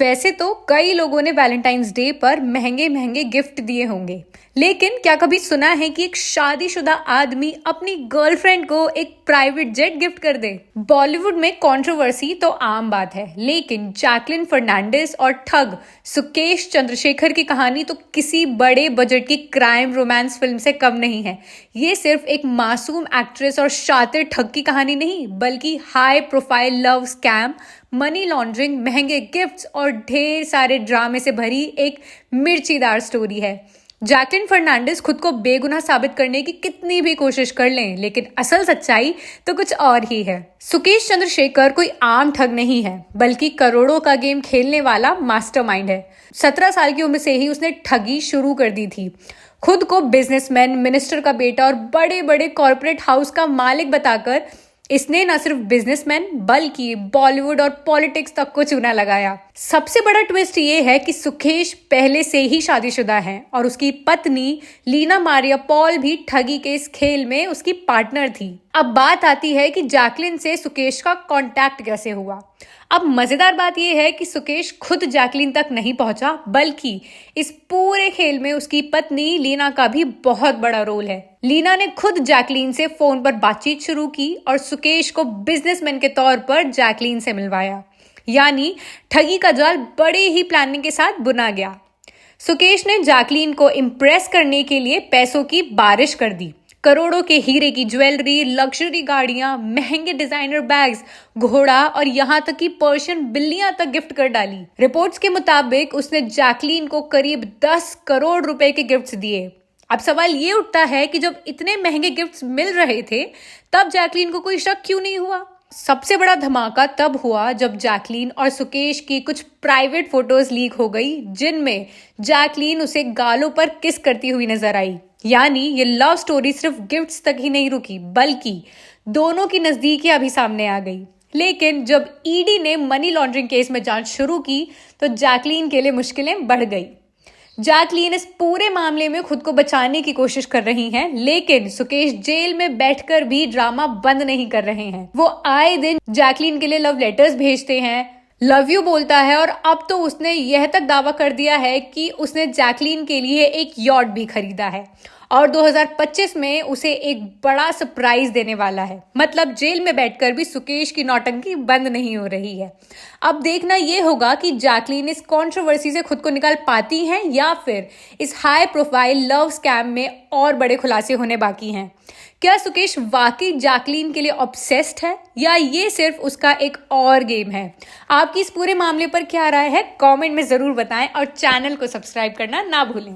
वैसे तो कई लोगों ने वैलेंटाइंस डे पर महंगे महंगे गिफ्ट दिए होंगे, लेकिन क्या कभी सुना है कि एक शादीशुदा आदमी अपनी गर्लफ्रेंड को एक प्राइवेट जेट गिफ्ट कर दे? बॉलीवुड में कंट्रोवर्सी तो आम बात है, लेकिन जैकलिन फर्नांडिस और ठग सुकेश चंद्रशेखर की कहानी तो किसी बड़े बजट की क्राइम रोमांस फिल्म से कम नहीं है। ये सिर्फ एक मासूम एक्ट्रेस और शातिर ठग की कहानी नहीं, बल्कि high profile love scam, money laundering, महंगे गिफ्ट्स और ढेर सारे ड्रामे से भरी एक मिर्चीदार स्टोरी है। जैकलिन फर्नांडिस खुद को बेगुनाह साबित करने की कितनी भी कोशिश कर लें, लेकिन असल सच्चाई तो कुछ और ही है। सुकेश चंद्रशेखर कोई आम ठग नहीं है, बल्कि करोड़ों का गेम खेलने वाला मास्टरमाइंड है। 17 साल की उम्र से ही उसने ठगी शुरू कर दी थी। खुद को बिजनेसमैन, मिनिस्टर का बेटा और बड़े बड़े कॉर्पोरेट हाउस का मालिक बताकर इसने न सिर्फ बिजनेसमैन बल्कि बॉलीवुड और पॉलिटिक्स तक को चूना लगाया। सबसे बड़ा ट्विस्ट ये है कि सुकेश पहले से ही शादीशुदा है और उसकी पत्नी लीना मारिया पॉल भी ठगी के इस खेल में उसकी पार्टनर थी। अब बात आती है कि जैकलिन से सुकेश का कांटेक्ट कैसे हुआ। अब मजेदार बात यह है कि सुकेश खुद जैकलिन तक नहीं पहुंचा, बल्कि इस पूरे खेल में उसकी पत्नी लीना का भी बहुत बड़ा रोल है। लीना ने खुद जैकलिन से फोन पर बातचीत शुरू की और सुकेश को बिजनेसमैन के तौर पर जैकलिन से मिलवाया। यानी ठगी का जाल बड़े ही प्लानिंग के साथ बुना गया। सुकेश ने जैकलिन को इम्प्रेस करने के लिए पैसों की बारिश कर दी। करोड़ों के हीरे की ज्वेलरी, लग्जरी गाड़ियां, महंगे डिजाइनर बैग्स, घोड़ा और यहाँ तक कि पर्शियन बिल्लियां तक गिफ्ट कर डाली। रिपोर्ट्स के मुताबिक उसने जैकलिन को करीब 10 करोड़ रुपए के गिफ्ट्स दिए। अब सवाल ये उठता है कि जब इतने महंगे गिफ्ट्स मिल रहे थे, तब जैकलिन को कोई शक क्यों नहीं हुआ? सबसे बड़ा धमाका तब हुआ जब जैकलिन और सुकेश की कुछ प्राइवेट फोटोज लीक हो गई, जिनमें जैकलिन उसे गालों पर किस करती हुई नजर आई। यानी ये लव स्टोरी सिर्फ गिफ्ट्स तक ही नहीं रुकी, बल्कि दोनों की नजदीकियां भी सामने आ गई। लेकिन जब ईडी ने मनी लॉन्ड्रिंग केस में जांच शुरू की, तो जैकलिन के लिए मुश्किलें बढ़ गई। जैकलिन इस पूरे मामले में खुद को बचाने की कोशिश कर रही हैं, लेकिन सुकेश जेल में बैठकर भी ड्रामा बंद नहीं कर रहे हैं। वो आए दिन जैकलिन के लिए लव लेटर्स भेजते हैं, लव यू बोलता है और अब तो उसने यह तक दावा कर दिया है कि उसने जैकलिन के लिए एक यॉट भी खरीदा है और 2025 में उसे एक बड़ा सरप्राइज देने वाला है। मतलब जेल में बैठकर भी सुकेश की नौटंकी बंद नहीं हो रही है। अब देखना यह होगा कि जैकलिन इस कंट्रोवर्सी से खुद को निकाल पाती हैं या फिर इस हाई प्रोफाइल लव स्कैम में और बड़े खुलासे होने बाकी हैं। क्या सुकेश वाकई जैकलिन के लिए ऑब्सेस्ड है या ये सिर्फ उसका एक और गेम है? आपकी इस पूरे मामले पर क्या राय है? कमेंट में जरूर बताएं और चैनल को सब्सक्राइब करना ना भूलें।